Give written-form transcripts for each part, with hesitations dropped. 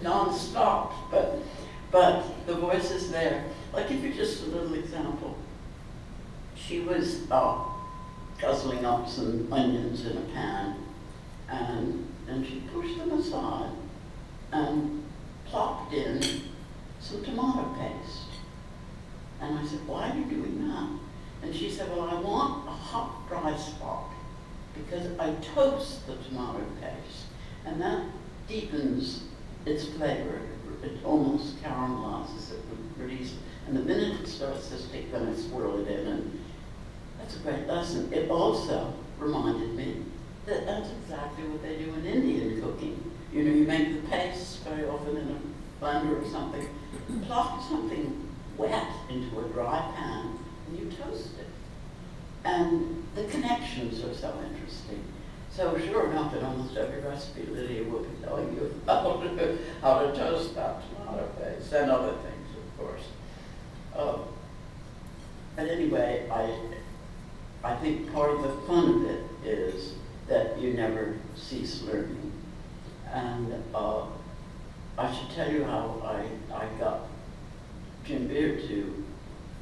non-stop, but the voice is there. I'll give you just a little example. She was guzzling up some onions in a pan, and she pushed them aside and plopped in some tomato paste. And I said, why are you doing that? And she said, well, I want a hot, dry spot because I toast the tomato paste, and that deepens its flavor. It almost caramelizes it, release, and the minute it starts to stick, then I swirl it in, and that's a great lesson. It also reminded me that that's exactly what they do in Indian cooking. You know, you make the paste very often in a blender or something, plop something wet into a dry pan, and you toast it. And the connections are so interesting. So sure enough, in almost every recipe, Lydia will be telling you how to toast that tomato paste, and other things, of course. But anyway, I think part of the fun of it is that you never cease learning. And I should tell you how I got Jim Beard to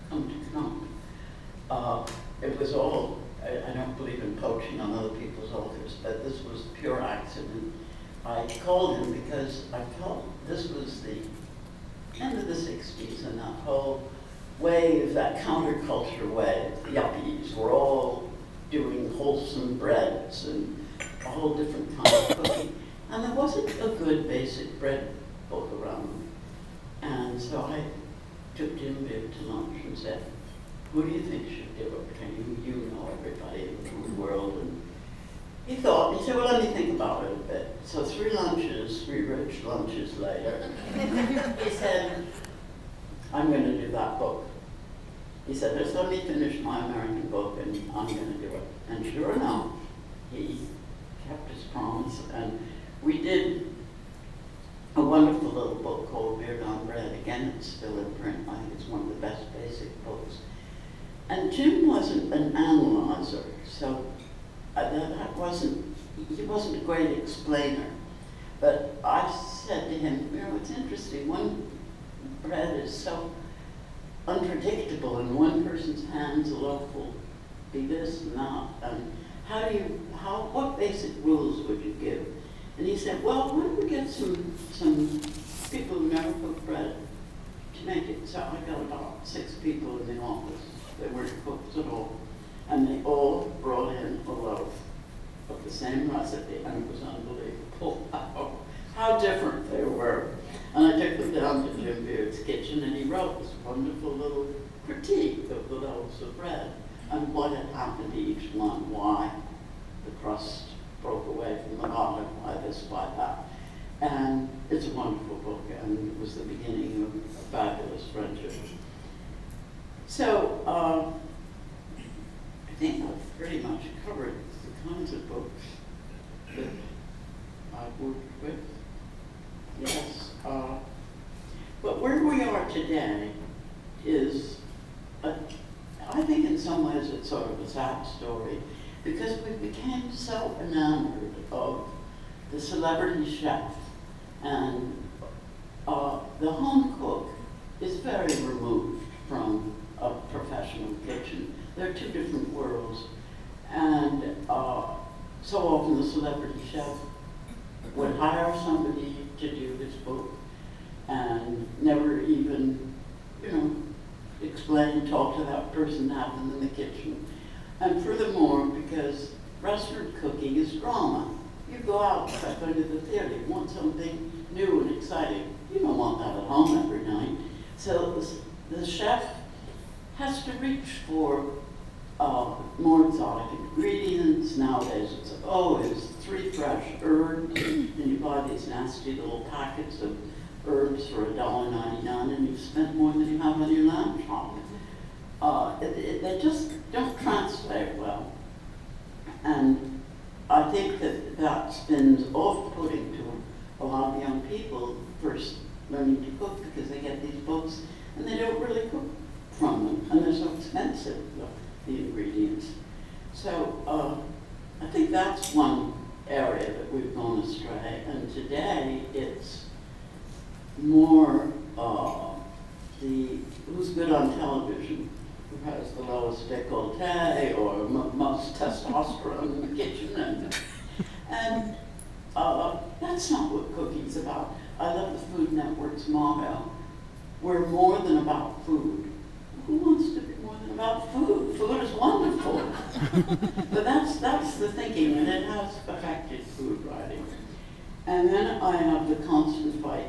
come to Knopf. It was all, I don't believe in poaching on other people's authors, but this was pure accident. I called him because I felt this was the end of the 60s, and that whole wave, that counterculture wave, the yuppies were all doing wholesome breads and a whole different kind of cooking. And there wasn't a good basic bread book around. And so I took Jim Beard to lunch and said, who do you think should do it? Can you know everybody in the world? And he thought, he said, well, let me think about it a bit. So 3 rich lunches later, he said, I'm going to do that book. He said, just let me finish my American book and I'm going to do it. And sure enough, he kept his promise, and we did a wonderful little book called Beard on Bread. Again, it's still in print. I think it's one of the best basic books. And Jim wasn't an analyzer, so he wasn't a great explainer. But I said to him, you know, it's interesting, one bread is so unpredictable. In one person's hands, a loaf will be this and that. And what basic rules would you give? And he said, well, why don't we get some people who never cook bread to make it? So I got about 6 people in the office. They weren't cooks at all. And they all brought in a loaf of the same recipe, and it was unbelievable how different they were. And I took them down to Jim Beard's kitchen, and he wrote this wonderful little critique of the loaves of bread and what had happened to each one, why the crust broke away from the bottom, why this, why that. And it's a wonderful book, and it was the beginning of a fabulous friendship. So I think I've pretty much covered the kinds of books that I've worked with. Yes. But where we are today is, I think in some ways it's sort of a sad story, because we became so enamored of the celebrity chef, and the home cook is very removed from a professional kitchen. They're 2 different worlds, and so often the celebrity chef would hire somebody to do his book and never even, explain, talk to that person, have them in the kitchen. And furthermore, because restaurant cooking is drama. You go out, like going to the theater, you want something new and exciting. You don't want that at home every night. So the chef has to reach for more exotic ingredients. Nowadays it's 3 fresh herbs, and you buy these nasty little packets of herbs for $1.99, and you've spent more than you have on your lamb chop. They just don't translate well. And I think that spins off-putting to a lot of young people first learning to cook, because they get these books and they don't really cook from them, and they're so expensive, the ingredients. So I think that's one area that we've gone astray, and today it's more the who's good on television, who has the lowest décolleté or most testosterone in the kitchen, and that's not what cooking's about. I love the Food Network's motto: we're more than about food. Who wants to be more than about food? Food is wonderful. But that's the thinking, and it has affected food writing. And then I have the constant fight